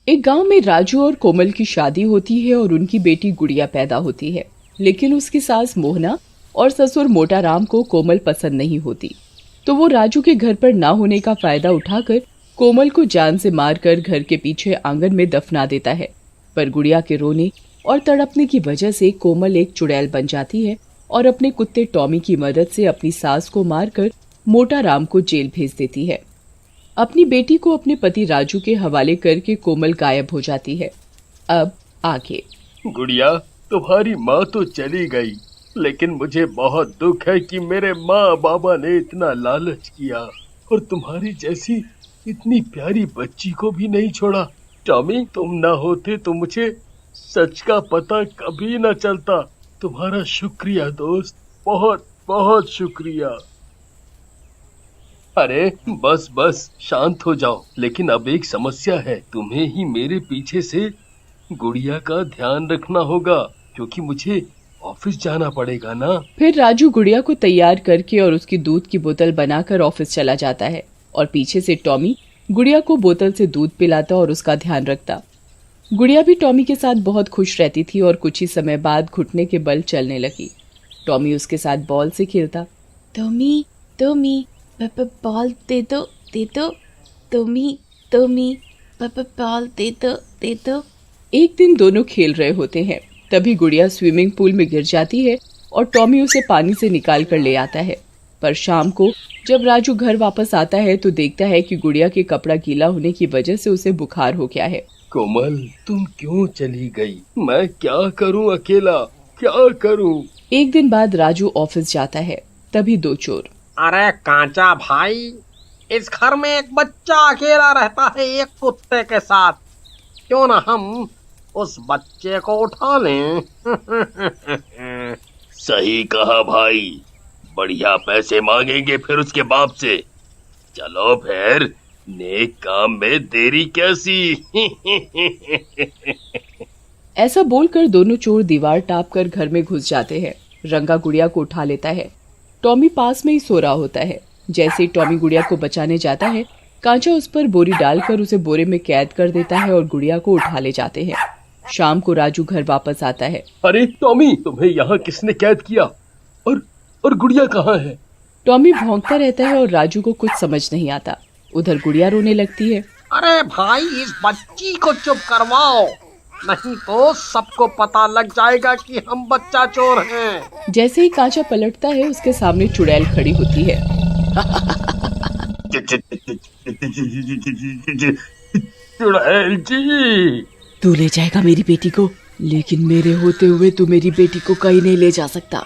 एक गांव में राजू और कोमल की शादी होती है और उनकी बेटी गुड़िया पैदा होती है। लेकिन उसकी सास मोहना और ससुर मोटा राम को कोमल पसंद नहीं होती, तो वो राजू के घर पर ना होने का फायदा उठाकर कोमल को जान से मारकर घर के पीछे आंगन में दफना देता है। पर गुड़िया के रोने और तड़पने की वजह से कोमल एक चुड़ैल बन जाती है और अपने कुत्ते टॉमी की मदद से अपनी सास को मारकर मोटा राम को जेल भेज देती है। अपनी बेटी को अपने पति राजू के हवाले करके कोमल गायब हो जाती है। अब आगे। गुड़िया, तुम्हारी माँ तो चली गई, लेकिन मुझे बहुत दुख है कि मेरे माँ बाबा ने इतना लालच किया और तुम्हारी जैसी इतनी प्यारी बच्ची को भी नहीं छोड़ा। टॉमी, तुम ना होते तो मुझे सच का पता कभी न चलता। तुम्हारा शुक्रिया दोस्त, बहुत बहुत शुक्रिया। अरे बस बस शांत हो जाओ। लेकिन अब एक समस्या है, तुम्हें ही मेरे पीछे से गुड़िया का ध्यान रखना होगा, क्योंकि मुझे ऑफिस जाना पड़ेगा ना। फिर राजू गुड़िया को तैयार करके और उसकी दूध की बोतल बनाकर ऑफिस चला जाता है और पीछे से टॉमी गुड़िया को बोतल से दूध पिलाता और उसका ध्यान रखता। गुड़िया भी टॉमी के साथ बहुत खुश रहती थी और कुछ ही समय बाद घुटने के बल चलने लगी। टॉमी उसके साथ बॉल से खेलता। टॉमी टॉमी बॉल दे दो टॉमी बॉल दे दो। एक दिन दोनों खेल रहे होते हैं, तभी गुड़िया स्विमिंग पूल में गिर जाती है और टॉमी उसे पानी से निकाल कर ले आता है। पर शाम को जब राजू घर वापस आता है तो देखता है कि गुड़िया के कपड़ा गीला होने की वजह से उसे बुखार हो गया है। कोमल, तुम क्यों चली गई? मैं क्या करूं अकेला, क्या करूं? एक दिन बाद राजू ऑफिस जाता है, तभी दो चोर। अरे कांचा भाई, इस घर में एक बच्चा अकेला रहता है एक कुत्ते के साथ, क्यों ना हम उस बच्चे को उठा लें? सही कहा भाई, बढ़िया पैसे मांगेंगे फिर उसके बाप से। चलो फिर, नेक काम में देरी कैसी। ऐसा बोलकर दोनों चोर दीवार टाप कर घर में घुस जाते हैं। रंगा गुड़िया को उठा लेता है। टॉमी पास में ही सो रहा होता है। जैसे ही टॉमी गुड़िया को बचाने जाता है, कांचा उस पर बोरी डालकर उसे बोरे में कैद कर देता है और गुड़िया को उठा ले जाते हैं। शाम को राजू घर वापस आता है। अरे टॉमी, तुम्हें यहाँ किसने कैद किया? और गुड़िया कहाँ है? टॉमी भौंकता रहता है और राजू को कुछ समझ नहीं आता। उधर गुड़िया रोने लगती है। अरे भाई, इस बच्ची को चुप करवाओ, नहीं तो सबको पता लग जाएगा कि हम बच्चा चोर हैं। जैसे ही कांचा पलटता है, उसके सामने चुड़ैल खड़ी होती है। चुड़ैल जी, तू ले जाएगा मेरी बेटी को, लेकिन मेरे होते हुए तू मेरी बेटी को कहीं नहीं ले जा सकता।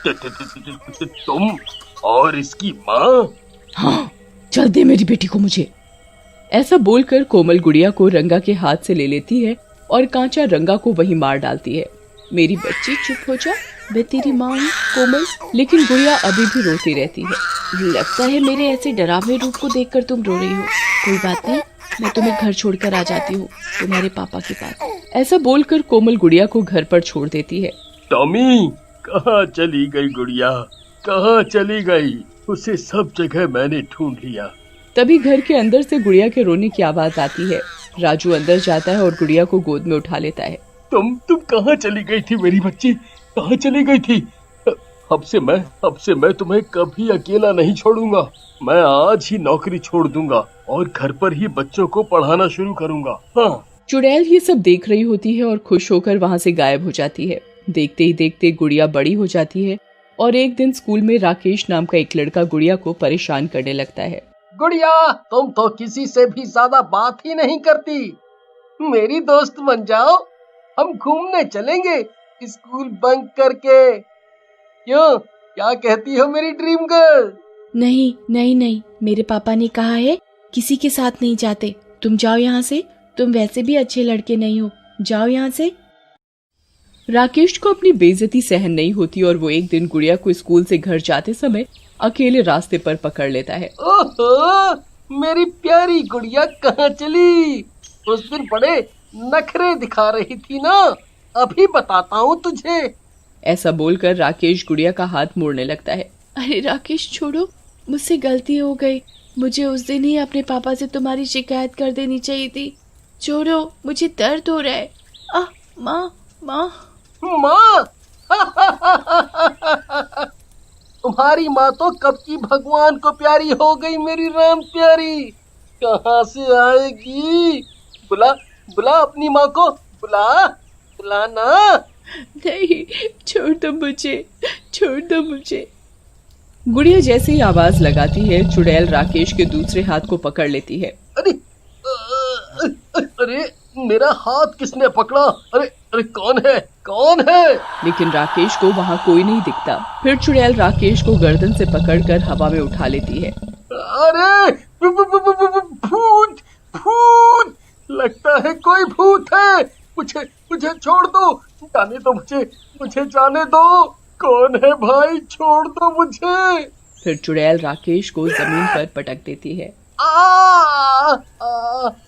तुम और इसकी माँ? हाँ, चल दे मेरी बेटी को मुझे। ऐसा बोलकर कोमल गुड़िया को रंगा के हाथ से ले लेती है और कांचा रंगा को वहीं मार डालती है। मेरी बच्ची चुप हो जा, मैं तेरी माँ हूँ कोमल। लेकिन गुड़िया अभी भी रोती रहती है। लगता है मेरे ऐसे डरावने रूप को देखकर तुम रो रही हो। कोई बात नहीं, मैं तुम्हें घर छोड़कर आ जाती हूँ तुम्हारे पापा के पास। ऐसा बोलकर कोमल गुड़िया को घर पर छोड़ देती है। टॉमी, कहाँ चली गई गुड़िया? कहाँ चली गई? उसे सब जगह मैंने ढूंढ लिया। तभी घर के अंदर से गुड़िया के रोने की आवाज आती है। राजू अंदर जाता है और गुड़िया को गोद में उठा लेता है। तुम कहाँ चली गई थी मेरी बच्ची? कहाँ चली गई थी? अब से मैं तुम्हें कभी अकेला नहीं छोड़ूंगा। मैं आज ही नौकरी छोड़ दूंगा और घर पर ही बच्चों को पढ़ाना शुरू करूंगा। हाँ। चुड़ैल ये सब देख रही होती है और खुश होकर वहाँ से गायब हो जाती है। देखते ही देखते गुड़िया बड़ी हो जाती है और एक दिन स्कूल में राकेश नाम का एक लड़का गुड़िया को परेशान करने लगता है। गुड़िया, तुम तो किसी से भी ज्यादा बात ही नहीं करती। मेरी दोस्त बन जाओ, हम घूमने चलेंगे स्कूल बंक करके। क्यों, क्या कहती हो मेरी ड्रीम गर्ल? नहीं नहीं नहीं, मेरे पापा ने कहा है किसी के साथ नहीं जाते। तुम जाओ यहाँ से, तुम वैसे भी अच्छे लड़के नहीं हो, जाओ यहाँ से। राकेश को अपनी बेइज्जती सहन नहीं होती और वो एक दिन गुड़िया को स्कूल से घर जाते समय अकेले रास्ते पर पकड़ लेता है। ओहो, मेरी प्यारी गुड़िया कहाँ चली? उस दिन बड़े नखरे दिखा रही थी ना, अभी बताता हूँ तुझे। ऐसा बोलकर राकेश गुड़िया का हाथ मोड़ने लगता है। अरे राकेश छोड़ो, मुझसे गलती हो गई। मुझे उस दिन ही अपने पापा से तुम्हारी शिकायत कर देनी चाहिए थी। छोड़ो, मुझे दर्द हो रहा है। माँ माँ। माँ तुम्हारी माँ तो कब की भगवान को प्यारी हो गई, मेरी राम प्यारी। कहाँ से आएगी? बुला बुला अपनी माँ को, बुला ना। नहीं, छोड़ दो मुझे, छोड़ दो मुझे। गुड़िया जैसे ही आवाज लगाती है, चुड़ैल राकेश के दूसरे हाथ को पकड़ लेती है। अरे मेरा हाथ किसने पकड़ा? अरे कौन है? लेकिन राकेश को वहाँ कोई नहीं दिखता। फिर चुड़ैल राकेश को गर्दन से पकड़कर हवा में उठा लेती है। अरे भूत भूत, लगता है कोई भूत है। मुझे छोड़ दो, जाने दो, मुझे जाने दो। कौन है भाई? छोड़ दो मुझे। फिर चुड़ैल राकेश को जमीन पर पटक देती है।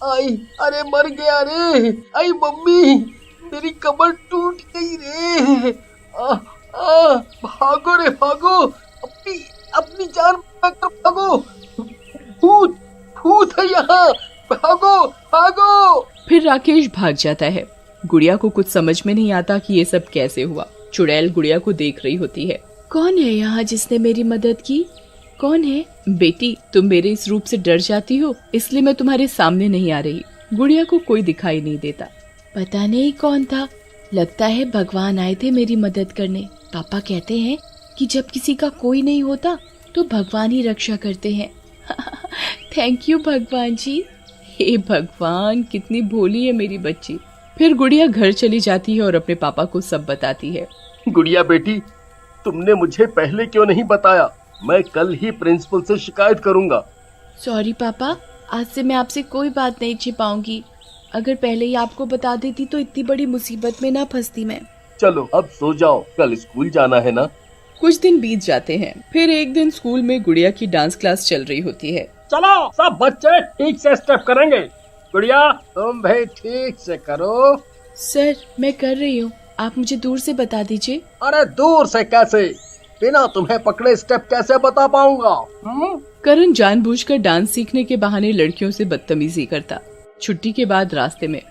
आई, अरे मर गया रे। आई मम्मी, मेरी कमर टूट गई रे। भागो रे भागो, अपनी जान बचाकर भागो। भूत है यहाँ, भागो। फिर राकेश भाग जाता है। गुड़िया को कुछ समझ में नहीं आता कि ये सब कैसे हुआ। चुड़ैल गुड़िया को देख रही होती है। कौन है यहाँ जिसने मेरी मदद की? कौन है? बेटी, तुम मेरे इस रूप से डर जाती हो, इसलिए मैं तुम्हारे सामने नहीं आ रही। गुड़िया को कोई दिखाई नहीं देता। पता नहीं कौन था, लगता है भगवान आए थे मेरी मदद करने। पापा कहते हैं कि जब किसी का कोई नहीं होता तो भगवान ही रक्षा करते हैं। थैंक यू भगवान जी। हे भगवान, कितनी भोली है मेरी बच्ची। फिर गुड़िया घर चली जाती है और अपने पापा को सब बताती है। गुड़िया बेटी, तुमने मुझे पहले क्यों नहीं बताया? मैं कल ही प्रिंसिपल से शिकायत करूंगा। सॉरी पापा, आज से मैं आपसे कोई बात नहीं छिपाऊंगी। अगर पहले ही आपको बता देती तो इतनी बड़ी मुसीबत में ना फंसती मैं। चलो अब सो जाओ, कल स्कूल जाना है ना। कुछ दिन बीत जाते हैं। फिर एक दिन स्कूल में गुड़िया की डांस क्लास चल रही होती है। चलो सब बच्चे ठीक से स्टेप करेंगे। गुड़िया, तुम भी ठीक से करो। सर, मैं कर रही हूँ, आप मुझे दूर से बता दीजिए। अरे दूर से कैसे? बिना तुम्हें पकड़े स्टेप कैसे बता पाऊंगा? करण जानबूझकर डांस सीखने के बहाने लड़कियों से बदतमीजी करता। छुट्टी के बाद रास्ते में,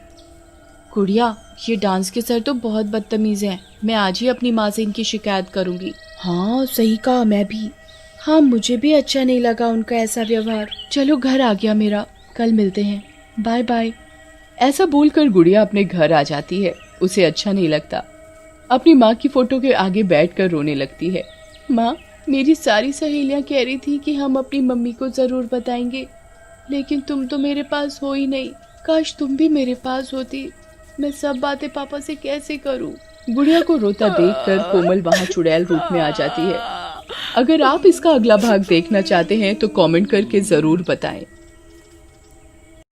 गुड़िया, ये डांस के सर तो बहुत बदतमीज हैं। मैं आज ही अपनी माँ से इनकी शिकायत करूंगी। हाँ सही कहा, मैं भी। हाँ, मुझे भी अच्छा नहीं लगा उनका ऐसा व्यवहार। चलो घर आ गया मेरा, कल मिलते हैं, बाय बाय। ऐसा बोलकर गुड़िया अपने घर आ जाती है। उसे अच्छा नहीं लगता। अपनी माँ की फोटो के आगे बैठकर रोने लगती है। माँ, मेरी सारी सहेलियाँ कह रही थी कि हम अपनी मम्मी को जरूर बताएंगे, लेकिन तुम तो मेरे पास हो ही नहीं। काश तुम भी मेरे पास होती। मैं सब बातें पापा से कैसे करूँ? गुड़िया को रोता देखकर कोमल वहाँ चुड़ैल रूप में आ जाती है। अगर आप इसका अगला भाग देखना चाहते हैं तो कमेंट करके जरूर बताएं।